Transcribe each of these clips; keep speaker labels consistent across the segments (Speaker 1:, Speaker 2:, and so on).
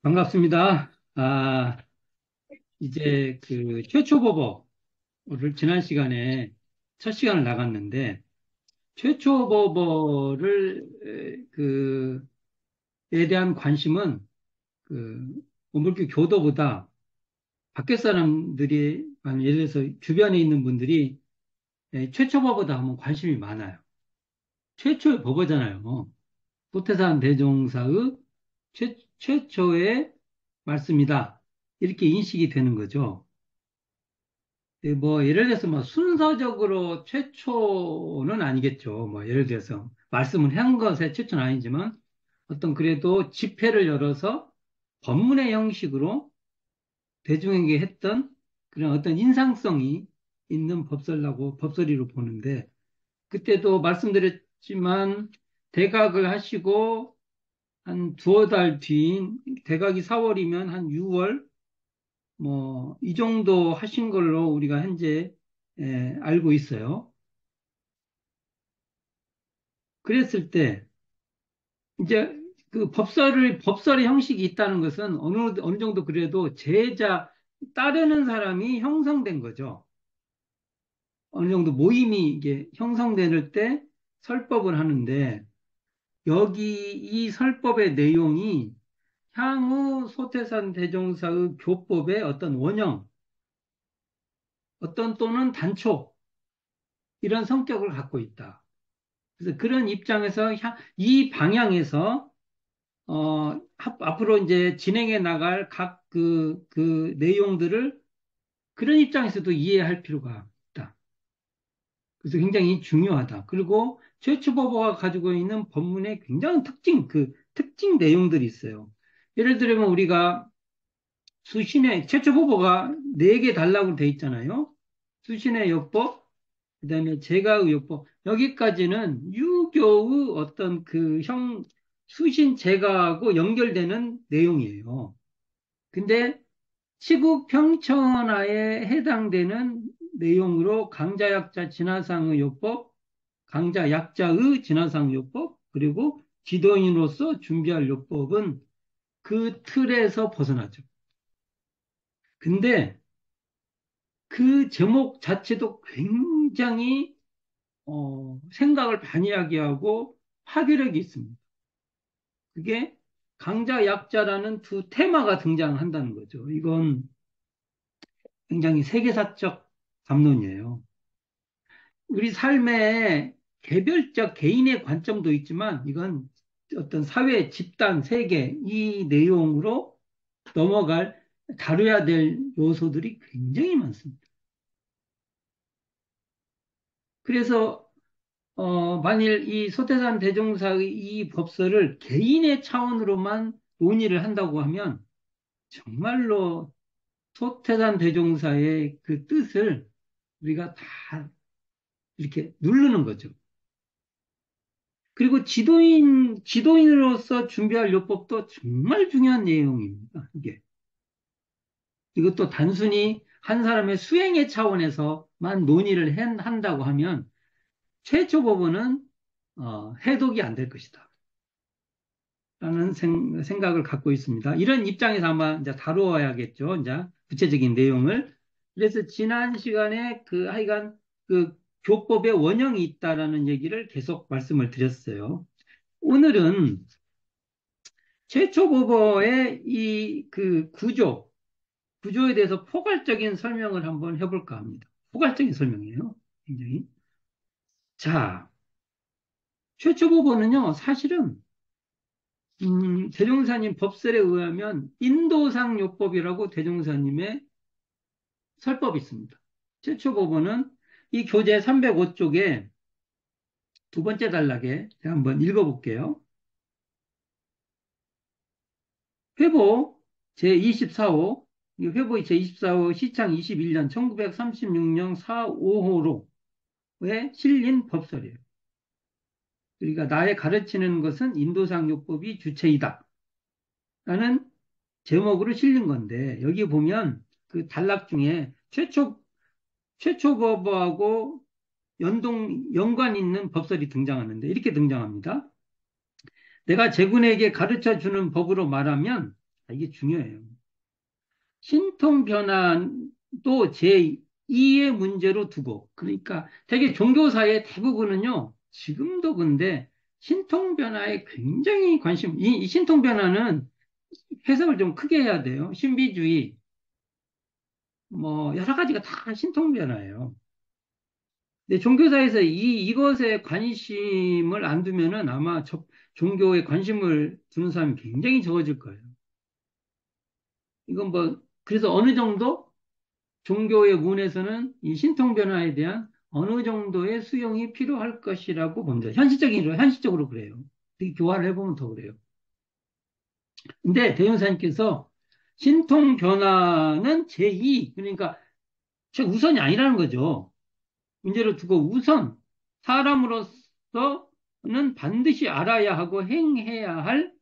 Speaker 1: 반갑습니다. 이제 그 최초 버버를 지난 시간에 첫 시간을 나갔는데, 최초 버버를, 에 대한 관심은 그, 원불교 교도보다 밖에 사람들이, 아니, 예를 들어서 주변에 있는 분들이 최초 버버다 하면 관심이 많아요. 최초의 버버잖아요. 소태산 대종사의 최초의 말씀이다. 이렇게 인식이 되는 거죠. 뭐, 예를 들어서 뭐, 순서적으로 최초는 아니겠죠. 뭐, 예를 들어서, 말씀을 한 것의 최초는 아니지만, 어떤 그래도 집회를 열어서 법문의 형식으로 대중에게 했던 그런 어떤 인상성이 있는 법설리로 보는데, 그때도 말씀드렸지만, 대각을 하시고, 한 두어 달 뒤인, 대각이 4월이면 한 6월, 뭐, 이 정도 하신 걸로 우리가 현재 알고 있어요. 그랬을 때, 이제 그 법설의 형식이 있다는 것은 어느 정도 그래도 따르는 사람이 형성된 거죠. 어느 정도 모임이 이게 형성될 때 설법을 하는데, 여기 이 설법의 내용이 향후 소태산 대종사의 교법의 어떤 원형, 어떤 또는 단초, 이런 성격을 갖고 있다. 그래서 그런 입장에서 이 방향에서 앞으로 이제 진행해 나갈 각 그 내용들을 그런 입장에서도 이해할 필요가 있다. 그래서 굉장히 중요하다. 그리고 최초법어가 가지고 있는 법문의 굉장한 특징 내용들이 있어요. 예를 들면 우리가 최초법어가 4개 단락으로 돼 있잖아요. 수신의 요법, 그다음에 제가의 요법, 여기까지는 유교의 어떤 수신 제가하고 연결되는 내용이에요. 근데 시국 평천하에 해당되는 내용으로 강자약자 진화상의 요법, 강자약자의 진화상 요법, 그리고 지도인으로서 준비할 요법은 그 틀에서 벗어나죠. 근데 그 제목 자체도 굉장히 생각을 많이 하게 하고 파괴력이 있습니다. 그게 강자, 약자라는 두 테마가 등장한다는 거죠. 이건 굉장히 세계사적 담론이에요. 우리 삶의 개별적 개인의 관점도 있지만 이건 어떤 사회, 집단, 세계 이 내용으로 넘어갈 다뤄야 될 요소들이 굉장히 많습니다. 그래서 만일 이 소태산 대종사의 이 법설을 개인의 차원으로만 논의를 한다고 하면 정말로 소태산 대종사의 그 뜻을 우리가 다 이렇게 누르는 거죠. 그리고 지도인으로서 준비할 요법도 정말 중요한 내용입니다. 이것도 단순히 한 사람의 수행의 차원에서만 논의를 한다고 하면 최초 법원은 해독이 안 될 것이다. 라는 생각을 갖고 있습니다. 이런 입장에서 아마 이제 다루어야겠죠. 이제 구체적인 내용을. 그래서 지난 시간에 하여간 그 교법의 원형이 있다라는 얘기를 계속 말씀을 드렸어요. 오늘은 최초 법어의 이 구조에 대해서 포괄적인 설명을 한번 해볼까 합니다. 포괄적인 설명이에요. 굉장히. 자, 최초 법어는요, 사실은 대종사님 법설에 의하면 인도상 요법이라고 대종사님의 설법이 있습니다. 최초 법원은 이 교재 305쪽에 두 번째 단락에 제가 한번 읽어볼게요. 회보 제24호, 회보 제24호 시창 21년 1936년 4.5호로에 실린 법설이에요. 그러니까 나의 가르치는 것은 인도상 요법이 주체이다. 라는 제목으로 실린 건데, 여기 보면 그 단락 중에 최초 법하고 연관 있는 법설이 등장하는데, 이렇게 등장합니다. 내가 제군에게 가르쳐 주는 법으로 말하면, 이게 중요해요. 신통 변환도 제2의 문제로 두고, 그러니까 되게 종교사의 대부분은요, 지금도 근데 신통 변화에 굉장히 이 신통 변화는 해석을 좀 크게 해야 돼요. 신비주의, 뭐, 여러 가지가 다 신통 변화예요. 근데 종교사에서 이것에 관심을 안 두면은 아마 종교에 관심을 두는 사람이 굉장히 적어질 거예요. 이건 뭐, 그래서 어느 정도 종교의 문에서는 이 신통 변화에 대한 어느 정도의 수용이 필요할 것이라고 봅니다. 현실적으로 그래요. 교화를 해보면 더 그래요. 근데 대형사님께서 신통 변화는 제2, 그러니까 최우선이 아니라는 거죠. 문제를 두고 우선 사람으로서는 반드시 알아야 하고 행해야 할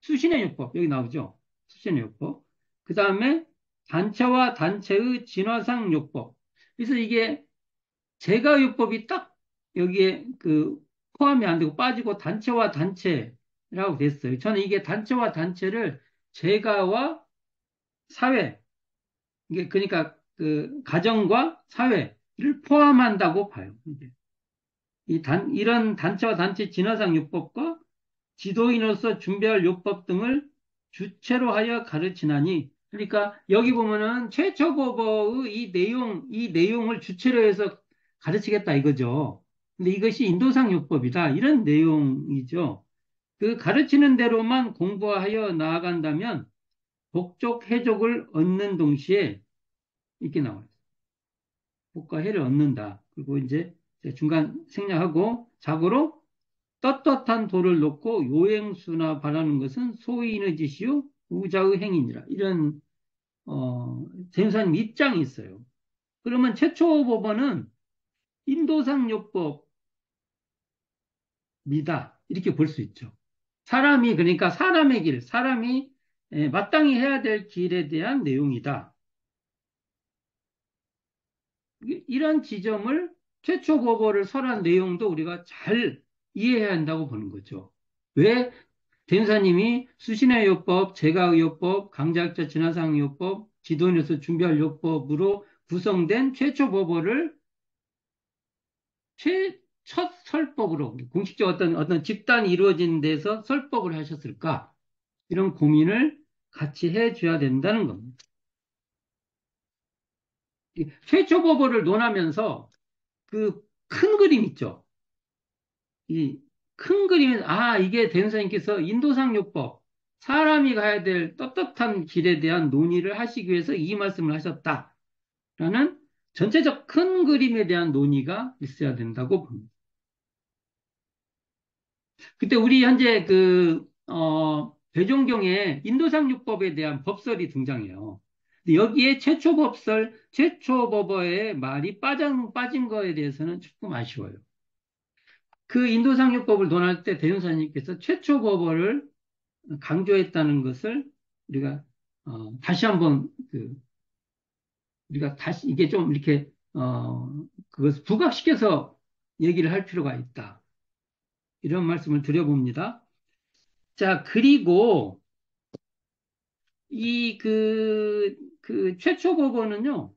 Speaker 1: 수신의 요법, 여기 나오죠. 수신의 요법. 그 다음에 단체와 단체의 진화상 요법. 그래서 이게 제가요법이 딱 여기에 포함이 안 되고 빠지고 단체와 단체라고 됐어요. 저는 이게 단체와 단체를 제가와 사회, 이게 그러니까 가정과 사회를 포함한다고 봐요. 이게. 이런 단체와 단체 진화상 요법과 지도인으로서 준비할 요법 등을 주체로 하여 가르치나니, 그러니까 여기 보면은 최초보버의 이 내용을 주체로 해서 가르치겠다 이거죠. 근데 이것이 인도상 요법이다. 이런 내용이죠. 그 가르치는 대로만 공부하여 나아간다면 복족, 해족을 얻는 동시에 이렇게 나와요. 복과 해를 얻는다. 그리고 이제 중간 생략하고 자고로 떳떳한 도를 놓고 요행수나 바라는 것은 소인의 짓이요 우자의 행위니라. 이런 재무사님 입장이 있어요. 그러면 최초 법원은 인도상 요법이다. 이렇게 볼 수 있죠. 그러니까 사람의 길, 사람이 마땅히 해야 될 길에 대한 내용이다. 이런 지점을 최초 법원을 설한 내용도 우리가 잘 이해해야 한다고 보는 거죠. 왜 대행사님이 수신의 요법, 제가의요법, 강자학자 진화상의요법, 지도인에서 준비할 요법으로 구성된 최초 법어를 첫 설법으로 공식적 어떤 집단이 이루어진 데서 설법을 하셨을까? 이런 고민을 같이 해줘야 된다는 겁니다. 이 최초 법어를 논하면서 그 큰 그림 있죠. 이 큰 그림은 이게 대행사님께서 인도상 요법, 사람이 가야 될 떳떳한 길에 대한 논의를 하시기 위해서 이 말씀을 하셨다라는 전체적 큰 그림에 대한 논의가 있어야 된다고 봅니다. 그때 우리 현재 대종경에 인도상 요법에 대한 법설이 등장해요. 근데 여기에 최초 법어의 말이 빠진 거에 대해서는 조금 아쉬워요. 그 인도상요법을 논할 때 대종사님께서 최초 법어를 강조했다는 것을 우리가 다시 한번 우리가 다시 이게 좀 이렇게 그것을 부각시켜서 얘기를 할 필요가 있다. 이런 말씀을 드려봅니다. 자, 그리고 최초 법어는요,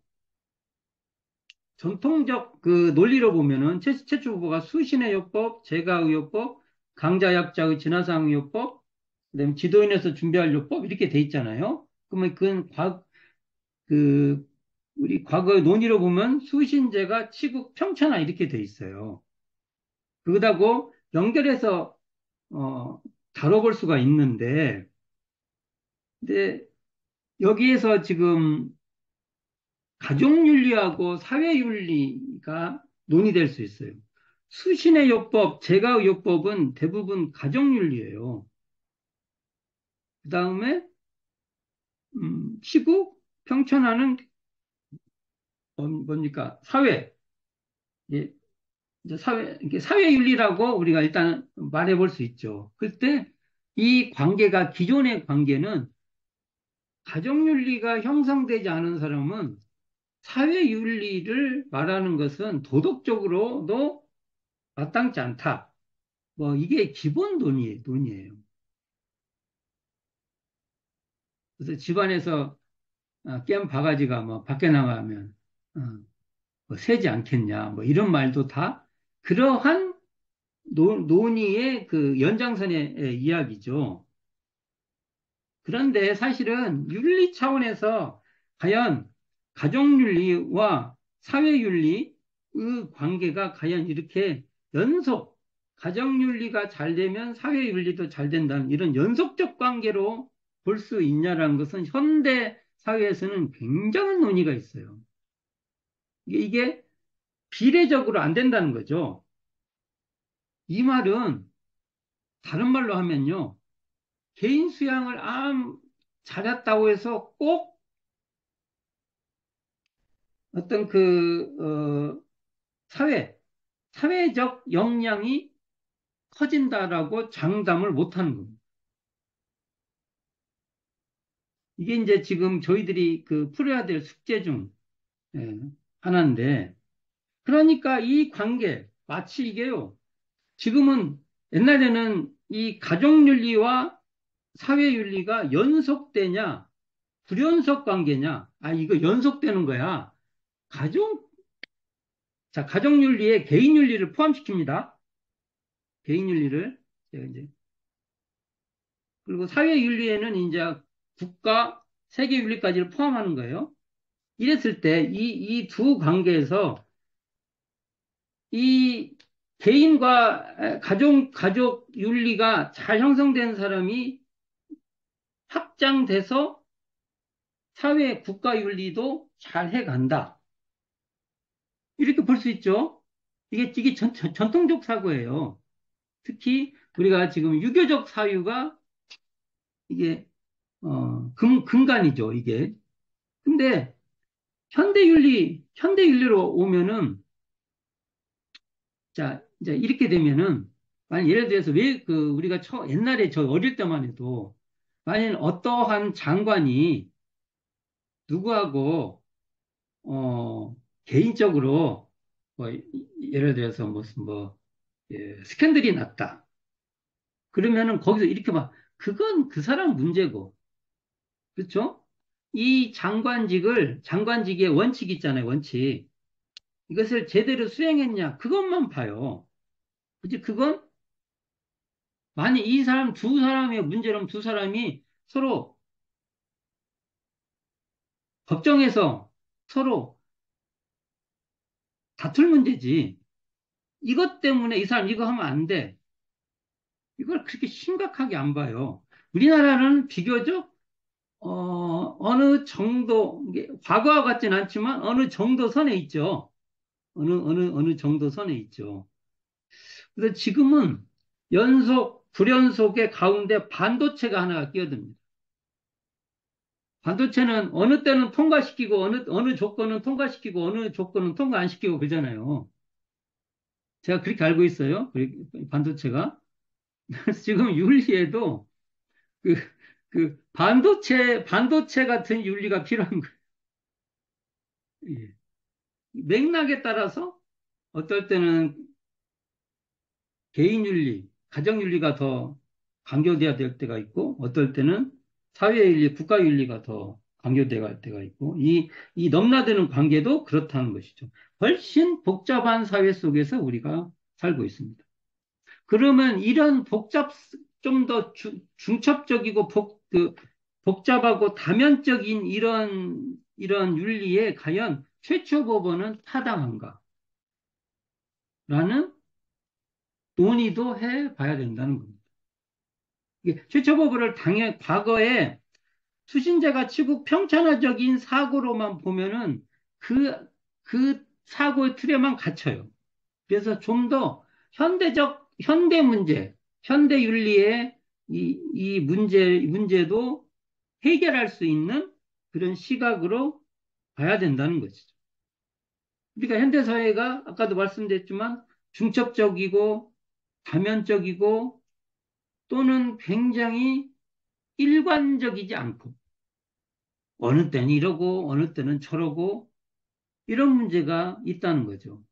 Speaker 1: 전통적 논리로 보면은 최초 법어가 수신의 요법, 제가의요법, 강자약자의 진화상의요법, 그다음에 지도인에서 준비할 요법 이렇게 돼 있잖아요. 그러면 그 우리 과거의 논의로 보면 수신제가 치국 평천하 이렇게 돼 있어요. 그러다고 연결해서 다뤄볼 수가 있는데, 근데 여기에서 지금 가족윤리하고 사회윤리가 논의될 수 있어요. 수신의 요법, 제가의 요법은 대부분 가족윤리예요. 그 다음에 치국 평천하는 뭡니까? 예, 이제 이게 사회윤리라고 우리가 일단 말해볼 수 있죠. 그때 이 관계가, 기존의 관계는 가정윤리가 형성되지 않은 사람은 사회윤리를 말하는 것은 도덕적으로도 마땅치 않다. 뭐 이게 기본 논의예요. 그래서 집안에서 깸 바가지가 뭐 밖에 나가면 어, 뭐 새지 않겠냐, 뭐 이런 말도 다 그러한 논의의 그 연장선의 이야기죠. 그런데 사실은 윤리 차원에서 과연 가족윤리와 사회윤리의 관계가 과연 이렇게 연속, 가정윤리가 잘 되면 사회윤리도 잘 된다는 이런 연속적 관계로 볼 수 있냐라는 것은 현대 사회에서는 굉장한 논의가 있어요. 이게 비례적으로 안 된다는 거죠. 이 말은 다른 말로 하면요. 개인 수양을 잘했다고 해서 꼭 어떤 사회적 역량이 커진다라고 장담을 못 하는 겁니다. 이게 이제 지금 저희들이 그 풀어야 될 숙제 중 예, 하나인데, 그러니까 이 관계, 마치 이게요, 지금은 옛날에는 이 가족윤리와 사회윤리가 연속되냐, 불연속 관계냐, 이거 연속되는 거야. 가족, 자, 가족윤리에 개인윤리를 포함시킵니다. 개인윤리를. 제가 이제 그리고 사회윤리에는 이제 국가, 세계윤리까지를 포함하는 거예요. 이랬을 때 이 두 관계에서 이 개인과 가족 윤리가 잘 형성된 사람이 확장돼서 사회, 국가 윤리도 잘 해간다. 이렇게 볼 수 있죠. 이게 전통적 사고예요. 특히 우리가 지금 유교적 사유가 이게 근간이죠, 이게. 근데 현대윤리로 오면은, 자, 이제 이렇게 되면은, 만약 예를 들어서 왜 우리가 옛날에 저 어릴 때만 해도, 만약 어떠한 장관이 누구하고, 어, 개인적으로, 뭐, 예를 들어서 무슨 스캔들이 났다. 그러면은 거기서 이렇게 그건 그 사람 문제고, 그렇죠? 이 장관직의 원칙이 있잖아요, 원칙. 이것을 제대로 수행했냐, 그것만 봐요. 그지? 그건, 만약 두 사람의 문제라면 두 사람이 서로 법정에서 서로 다툴 문제지. 이것 때문에 이 사람 이거 하면 안 돼. 이걸 그렇게 심각하게 안 봐요. 우리나라는 비교적, 어느 정도, 이게 과거와 같진 않지만 어느 정도 선에 있죠. 어느 정도 선에 있죠. 그래서 지금은 불연속의 가운데 반도체가 하나가 끼어듭니다. 반도체는 어느 때는 통과시키고, 어느 조건은 통과시키고, 어느 조건은 통과 안 시키고 그러잖아요. 제가 그렇게 알고 있어요. 반도체가. 그래서 지금 윤리에도 그, 반도체 같은 윤리가 필요한 거예요. 예. 맥락에 따라서 어떨 때는 개인윤리, 가정윤리가 더 강조돼야 될 때가 있고, 어떨 때는 사회윤리, 국가윤리가 더 강조돼야 할 때가 있고, 이 넘나드는 관계도 그렇다는 것이죠. 훨씬 복잡한 사회 속에서 우리가 살고 있습니다. 그러면 이런 좀 더 중첩적이고 복잡하고 다면적인 이런 윤리에 과연 최초 법원은 타당한가? 라는 논의도 해 봐야 된다는 겁니다. 이게 최초 법원을 과거에 수신제가 치고 평천화적인 사고로만 보면은 그 사고의 틀에만 갇혀요. 그래서 좀 더 현대 문제, 현대 윤리의 이 문제도 해결할 수 있는 그런 시각으로 봐야 된다는 것이죠. 그러니까 현대 사회가 아까도 말씀드렸지만 중첩적이고 다면적이고 또는 굉장히 일관적이지 않고 어느 때는 이러고 어느 때는 저러고 이런 문제가 있다는 거죠.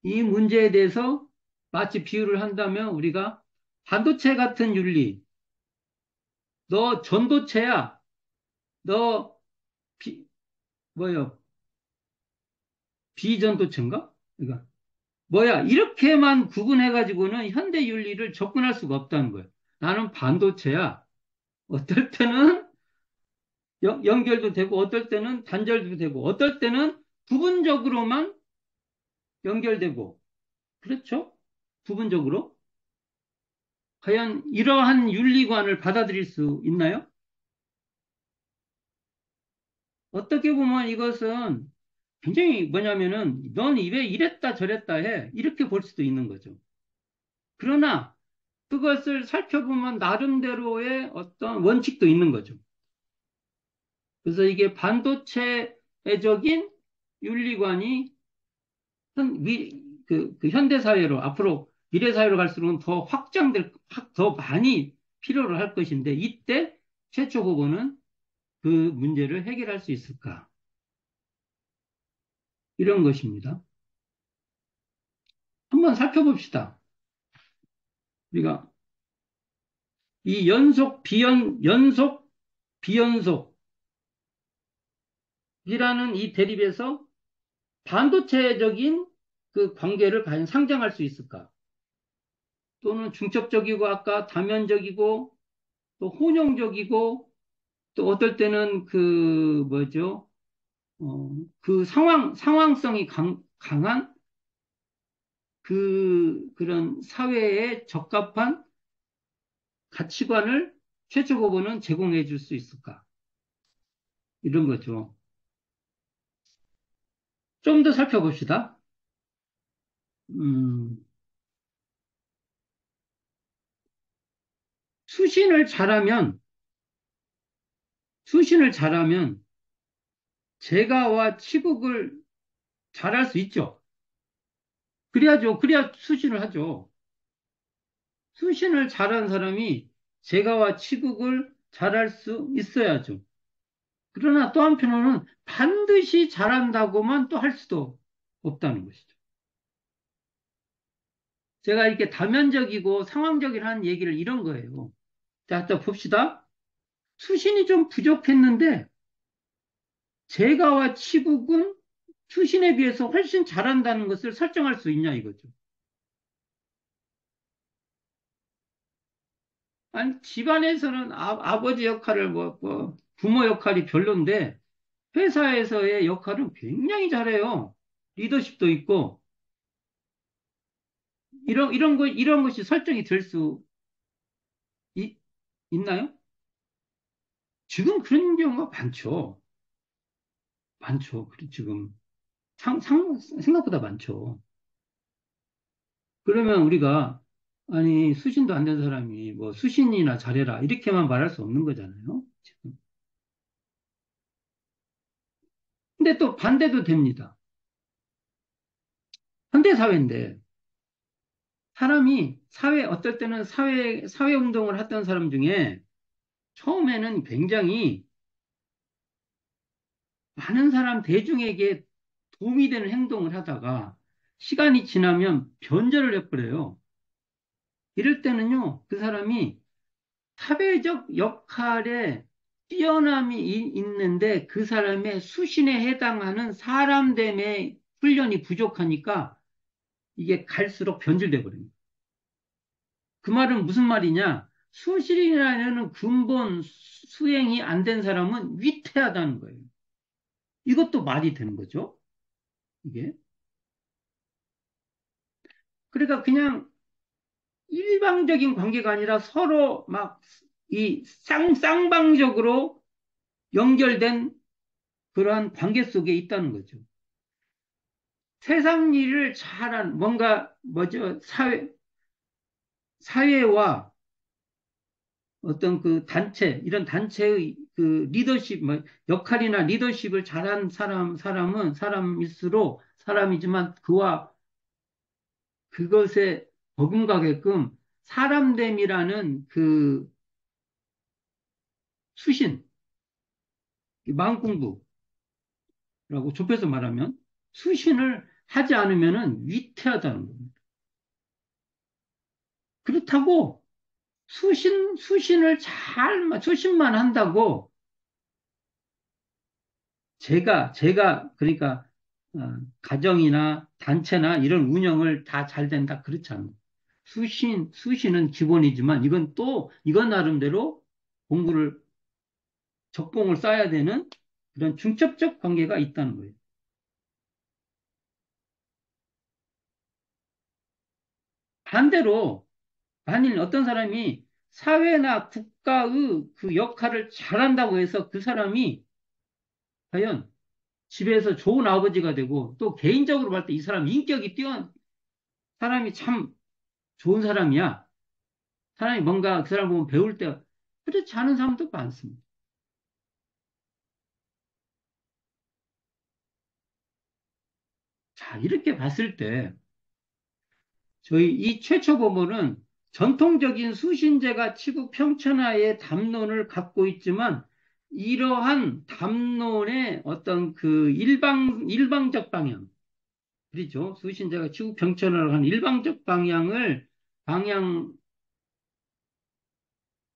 Speaker 1: 이 문제에 대해서 마치 비유를 한다면 우리가 반도체 같은 윤리, 너 전도체야. 너 비, 뭐야, 비전도체인가? 그러니까 뭐야, 이렇게만 구분해가지고는 현대 윤리를 접근할 수가 없다는 거예요. 나는 반도체야. 어떨 때는 연결도 되고, 어떨 때는 단절도 되고, 어떨 때는 부분적으로만 연결되고, 그렇죠? 부분적으로. 과연 이러한 윤리관을 받아들일 수 있나요? 어떻게 보면 이것은 굉장히 뭐냐면은, 넌 왜 이랬다 저랬다 해. 이렇게 볼 수도 있는 거죠. 그러나 그것을 살펴보면 나름대로의 어떤 원칙도 있는 거죠. 그래서 이게 반도체적인 윤리관이 그 현대사회로 앞으로 미래사회로 갈수록 더 더 많이 필요로 할 것인데 이때 최초 보고는 그 문제를 해결할 수 있을까? 이런 것입니다. 한번 살펴봅시다. 우리가 이 연속, 비연속이라는 이 대립에서 반도체적인 그 관계를 과연 상정할 수 있을까? 또는 중첩적이고 아까 다면적이고 또 혼용적이고 또 어떨 때는 그 뭐죠? 그 상황성이 강한 그런 사회에 적합한 가치관을 최초고보는 제공해 줄 수 있을까? 이런 거죠. 좀 더 살펴봅시다. 음, 수신을 잘하면, 수신을 잘하면 재가와 치국을 잘할 수 있죠. 그래야죠. 그래야 수신을 하죠. 수신을 잘한 사람이 재가와 치국을 잘할 수 있어야죠. 그러나 또 한편으로는 반드시 잘한다고만 또 할 수도 없다는 것이죠. 제가 이렇게 다면적이고 상황적이라는 얘기를 이런 거예요. 자, 또 봅시다. 수신이 좀 부족했는데 재가와 치국은 수신에 비해서 훨씬 잘한다는 것을 설정할 수 있냐 이거죠. 아니, 집안에서는 버지 역할을 부모 역할이 별론데 회사에서의 역할은 굉장히 잘해요. 리더십도 있고 이런 것이 설정이 될 수 있나요? 지금 그런 경우가 많죠. 많죠. 지금 생각보다 많죠. 그러면 우리가 아니 수신도 안 된 사람이 뭐 수신이나 잘해라 이렇게만 말할 수 없는 거잖아요. 지금. 근데 또 반대도 됩니다. 현대 사회인데 사람이 어떨 때는 사회 운동을 했던 사람 중에 처음에는 굉장히 많은 사람 대중에게 도움이 되는 행동을 하다가 시간이 지나면 변절을 해버려요. 이럴 때는요, 그 사람이 사회적 역할에 뛰어남이 있는데 그 사람의 수신에 해당하는 사람됨의 훈련이 부족하니까 이게 갈수록 변질돼 버립니다. 그 말은 무슨 말이냐? 수신이라는 근본 수행이 안 된 사람은 위태하다는 거예요. 이것도 말이 되는 거죠. 이게. 그러니까 그냥 일방적인 관계가 아니라 서로 막 이 쌍방적으로 연결된 그러한 관계 속에 있다는 거죠. 세상 일을 잘한 뭔가 뭐죠? 사회와 어떤 그 이런 단체의 그 리더십, 역할이나 리더십을 잘한 사람은 사람일수록 사람이지만 그것에 버금가게끔 사람됨이라는 그 수신, 마음 공부라고 좁혀서 말하면 수신을 하지 않으면은 위태하다는 겁니다. 그렇다고 수신만 한다고 그러니까, 어, 가정이나 단체나 이런 운영을 다 잘 된다. 그렇지 않아요. 수신은 기본이지만 이건 나름대로 공부를, 적공을 쌓아야 되는 그런 중첩적 관계가 있다는 거예요. 반대로, 만일 어떤 사람이 사회나 국가의 그 역할을 잘한다고 해서 그 사람이 과연 집에서 좋은 아버지가 되고 또 개인적으로 볼 때 이 사람 인격이 뛰어난 사람이 참 좋은 사람이야. 사람이 뭔가 그 사람 보면 배울 때 그렇지 않은 사람도 많습니다. 자, 이렇게 봤을 때 저희 이 최초 보면은 전통적인 수신제가 치국 평천하의 담론을 갖고 있지만 이러한 담론의 어떤 그 일방적 방향, 그렇죠? 수신제가 치국 평천하를 한 일방적 방향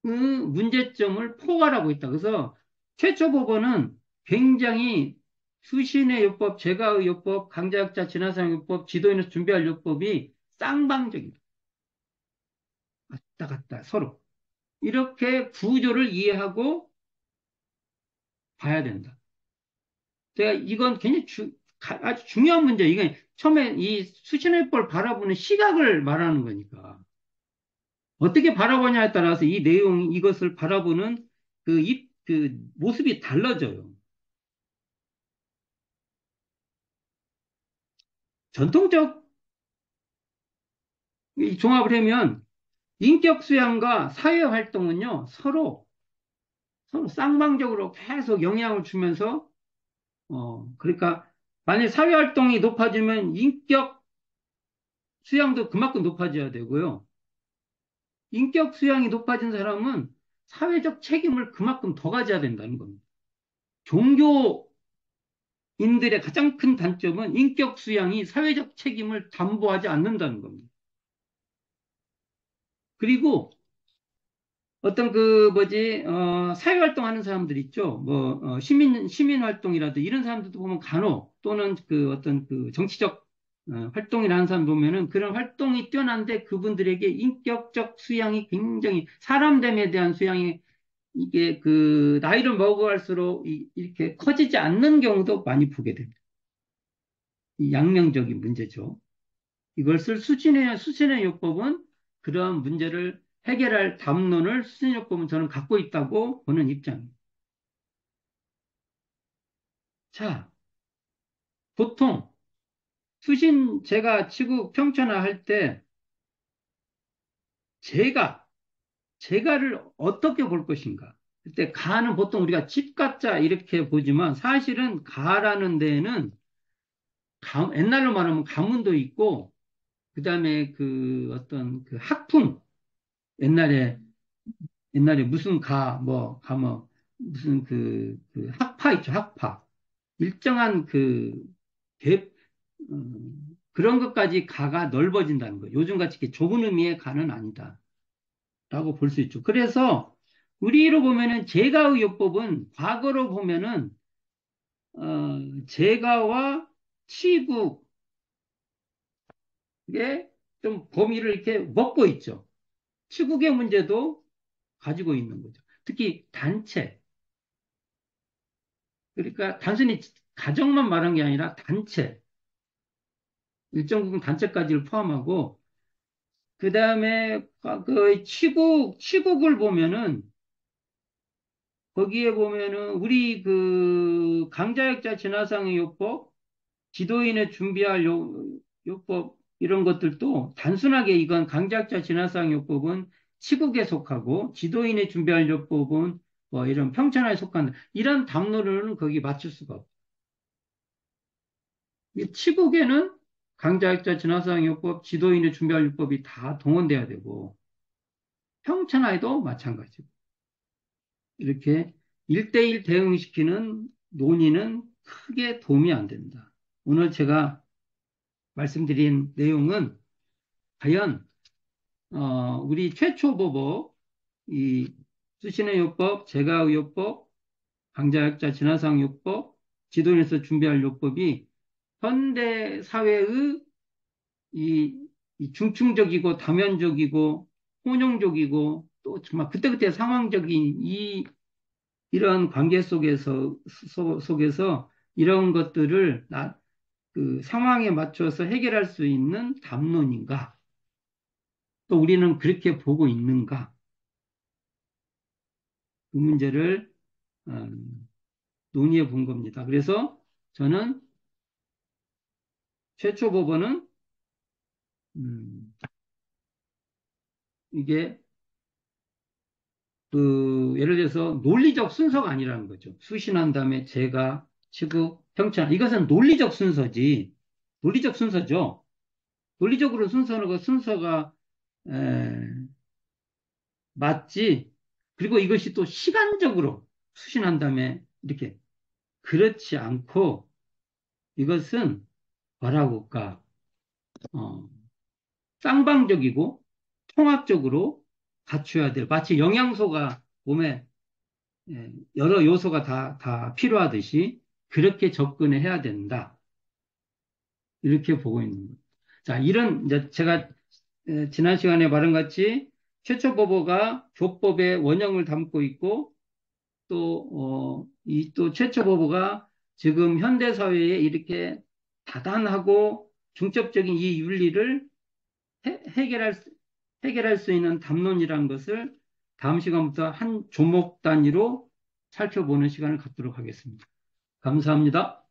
Speaker 1: 문제점을 포괄하고 있다. 그래서 최초 법원은 굉장히 수신의 요법, 제가의 요법, 강자학자 진화상 요법, 지도인을 준비할 요법이 쌍방적이다. 왔다 갔다 서로. 이렇게 구조를 이해하고 봐야 된다. 제가 이건 굉장히 아주 중요한 문제. 이게 처음에 이 수신의 요법을 바라보는 시각을 말하는 거니까. 어떻게 바라보냐에 따라서 이것을 바라보는 그 모습이 달라져요. 전통적 이 종합을 하면 인격 수양과 사회 활동은요, 서로 쌍방적으로 계속 영향을 주면서, 그러니까, 만약 사회 활동이 높아지면 인격 수양도 그만큼 높아져야 되고요. 인격 수양이 높아진 사람은 사회적 책임을 그만큼 더 가져야 된다는 겁니다. 종교인들의 가장 큰 단점은 인격 수양이 사회적 책임을 담보하지 않는다는 겁니다. 그리고 어떤 사회활동 하는 사람들 있죠. 시민활동이라도 이런 사람들도 보면 간혹 또는 그 어떤 그 정치적 활동이나 하는 사람 보면은 그런 활동이 뛰어난데 그분들에게 인격적 수양이 굉장히 사람됨에 대한 수양이 이게 그 나이를 먹어갈수록 이렇게 커지지 않는 경우도 많이 보게 됩니다. 이 양면적인 문제죠. 이것을 수신의 요법은 그러한 문제를 해결할 담론을 수신의 요법은 저는 갖고 있다고 보는 입장입니다. 자, 보통 제가 치국 평천화 할 때 제가, 제가를 어떻게 볼 것인가? 그때 가는 보통 우리가 집가자 이렇게 보지만 사실은 가라는 데에는 옛날로 말하면 가문도 있고 그다음에 그 어떤 그 학풍 옛날에 무슨 무슨 그 학파 있죠, 학파. 일정한 대, 그런 것까지 가가 넓어진다는 거예요. 요즘같이 이렇게 좁은 의미의 가는 아니다라고 볼 수 있죠. 그래서 우리로 보면은 제가의요법은 과거로 보면은, 제가와 치국의 좀 범위를 이렇게 먹고 있죠. 치국의 문제도 가지고 있는 거죠. 특히 단체. 그러니까 단순히 가정만 말한 게 아니라 단체, 일정 부분 단체까지를 포함하고, 그 다음에 그 치국을 보면은, 거기에 보면은 우리 그 강자역자 진화상의 요법, 지도인의 준비할 요법, 이런 것들도 단순하게 이건 강자역자 진화상 요법은 치국에 속하고, 지도인의 준비할 요법은 뭐 이런 평천화에 속한다. 이런 담론을 거기 맞출 수가 없어요. 이 치국에는 강자학자 진화상요법, 지도인의 준비할 요법이 다 동원돼야 되고 평천하에도 마찬가지고 이렇게 1대1 대응시키는 논의는 크게 도움이 안 된다. 오늘 제가 말씀드린 내용은 과연 우리 최초 보복 이 수신의 요법, 제가의요법, 강자약자 진화상요법, 지도인에서 준비할 요법이 현대 사회의 이, 이 중충적이고 다면적이고 혼용적이고 또 정말 그때그때 상황적인 이런 관계 속에서 이런 것들을 그 상황에 맞춰서 해결할 수 있는 담론인가? 또 우리는 그렇게 보고 있는가? 그 문제를 어, 논의해 본 겁니다. 그래서 저는 최초 법원은 음, 이게 그 예를 들어서 논리적 순서가 아니라는 거죠. 수신한 다음에 제가 취급 형평 이것은 논리적 순서지. 논리적 순서죠. 논리적으로 순서가 에, 맞지. 그리고 이것이 또 시간적으로 수신한 다음에 이렇게 그렇지 않고 이것은 뭐라고 할까? 어, 쌍방적이고 통합적으로 갖춰야 될 마치 영양소가 몸에 여러 요소가 다 필요하듯이 그렇게 접근을 해야 된다. 이렇게 보고 있는 거예요. 자, 이런 이제 제가 지난 시간에 말한 같이 최초 법어가 교법의 원형을 담고 있고 또, 이 또 최초 법어가 지금 현대 사회에 이렇게 다단하고 중첩적인 이 윤리를 해결할, 해결할 수 있는 담론이라는 것을 다음 시간부터 한 조목 단위로 살펴보는 시간을 갖도록 하겠습니다. 감사합니다.